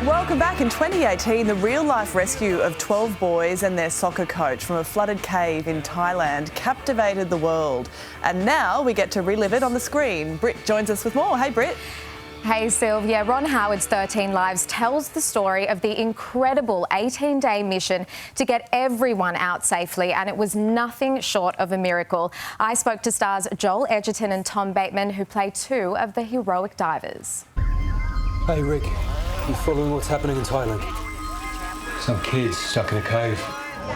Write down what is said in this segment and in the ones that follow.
Welcome back. In 2018, the real-life rescue of 12 boys and their soccer coach from a flooded cave in Thailand captivated the world. And now we get to relive it on the screen. Britt joins us with more. Hey, Britt. Hey Sylvia, Ron Howard's 13 Lives tells the story of the incredible 18-day mission to get everyone out safely, and it was nothing short of a miracle. I spoke to stars Joel Edgerton and Tom Bateman, who play two of the heroic divers. Hey Rick, you following what's happening in Thailand? Some kids stuck in a cave.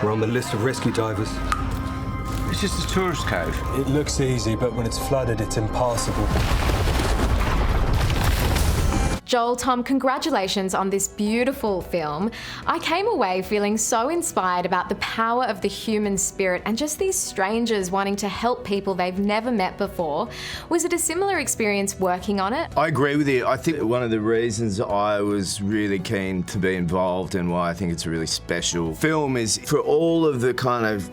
We're on the list of rescue divers. It's just a tourist cave. It looks easy, but when it's flooded, it's impassable. Joel, Tom, congratulations on this beautiful film. I came away feeling so inspired about the power of the human spirit and just these strangers wanting to help people they've never met before. Was it a similar experience working on it? I agree with you. I think one of the reasons I was really keen to be involved and why I think it's a really special film is for all of the kind of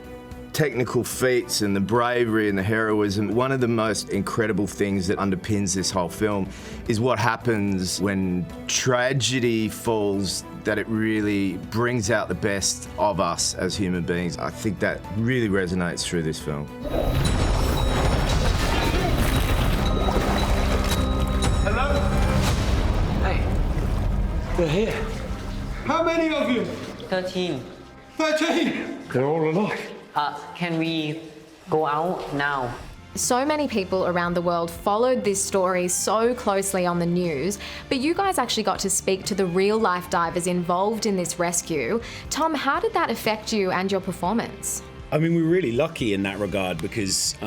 technical feats and the bravery and the heroism. One of the most incredible things that underpins this whole film is what happens when tragedy falls, that it really brings out the best of us as human beings. I think that really resonates through this film. Hello? Hey, they're here. How many of you? 13. 13? They're all alive. Can we go out now? So many people around the world followed this story so closely on the news, but you guys actually got to speak to the real-life divers involved in this rescue. Tom, how did that affect you and your performance? I mean, we were really lucky in that regard because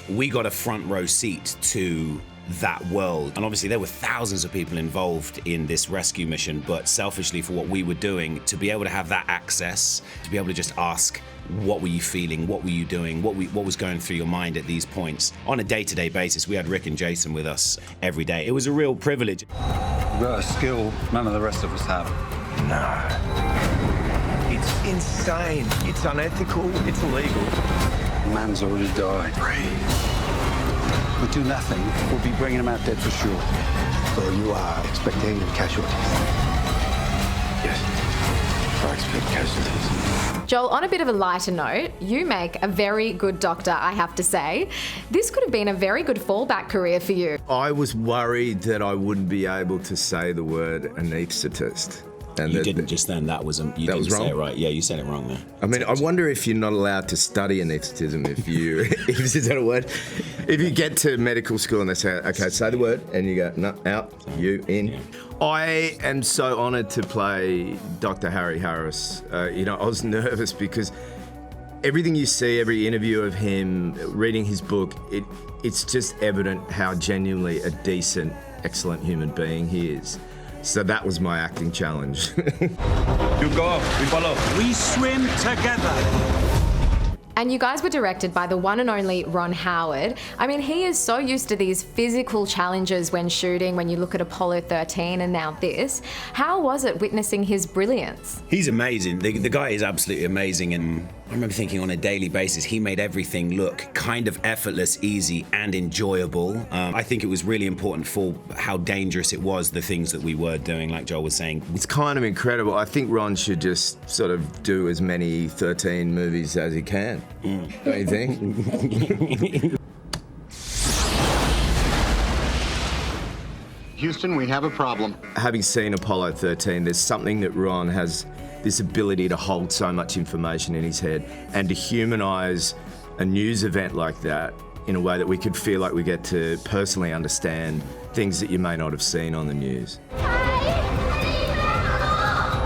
we got a front row seat to that world. And obviously there were thousands of people involved in this rescue mission, but selfishly for what we were doing, to be able to have that access, to be able to just ask, what were you feeling? What were you doing? What was going through your mind at these points? On a day-to-day basis, we had Rick and Jason with us every day. It was a real privilege. You've got a skill none of the rest of us have. No. It's insane. It's unethical. It's illegal. Man's already died. We do nothing, we'll be bringing him out dead for sure. So you are expecting casualties? Yes, I expect casualties. Joel, on a bit of a lighter note, you make a very good doctor, I have to say. This could have been a very good fallback career for you. I was worried that I wouldn't be able to say the word anaesthetist. And you didn't just then, that was you didn't say it right. Yeah, you said it wrong there. I mean, I wonder if you're not allowed to study anaesthetism if you, is that a word? If you get to medical school and they say, okay, say the word, and you go, no, out, you, in. Yeah. I am so honoured to play Dr. Harry Harris. I was nervous because everything you see, every interview of him, reading his book, it's just evident how genuinely a decent, excellent human being he is. So that was my acting challenge. You go, we follow. We swim together. And you guys were directed by the one and only Ron Howard. I mean, he is so used to these physical challenges when shooting, when you look at Apollo 13 and now this. How was it witnessing his brilliance? He's amazing. The guy is absolutely amazing, and I remember thinking on a daily basis, he made everything look kind of effortless, easy, and enjoyable. I think it was really important for how dangerous it was, the things that we were doing, like Joel was saying. It's kind of incredible. I think Ron should just sort of do as many 13 movies as he can. Don't you think? Houston, we have a problem. Having seen Apollo 13, there's something that Ron has this ability to hold so much information in his head and to humanise a news event like that in a way that we could feel like we get to personally understand things that you may not have seen on the news.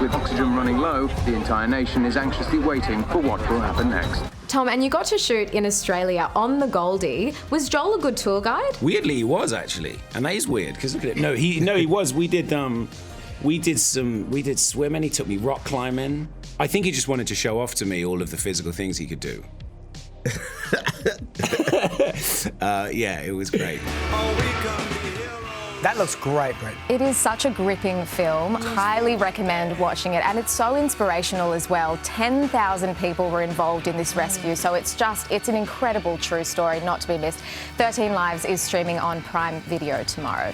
With oxygen running low, the entire nation is anxiously waiting for what will happen next. Tom, and you got to shoot in Australia on the Goldie. Was Joel a good tour guide? Weirdly, he was actually, and that is weird because look at it. No, he was. We did swim, and he took me rock climbing. I think he just wanted to show off to me all of the physical things he could do. Yeah, it was great. That looks great, Brett. It is such a gripping film. Highly recommend watching it. And it's so inspirational as well. 10,000 people were involved in this rescue. So it's an incredible true story not to be missed. 13 Lives is streaming on Prime Video tomorrow.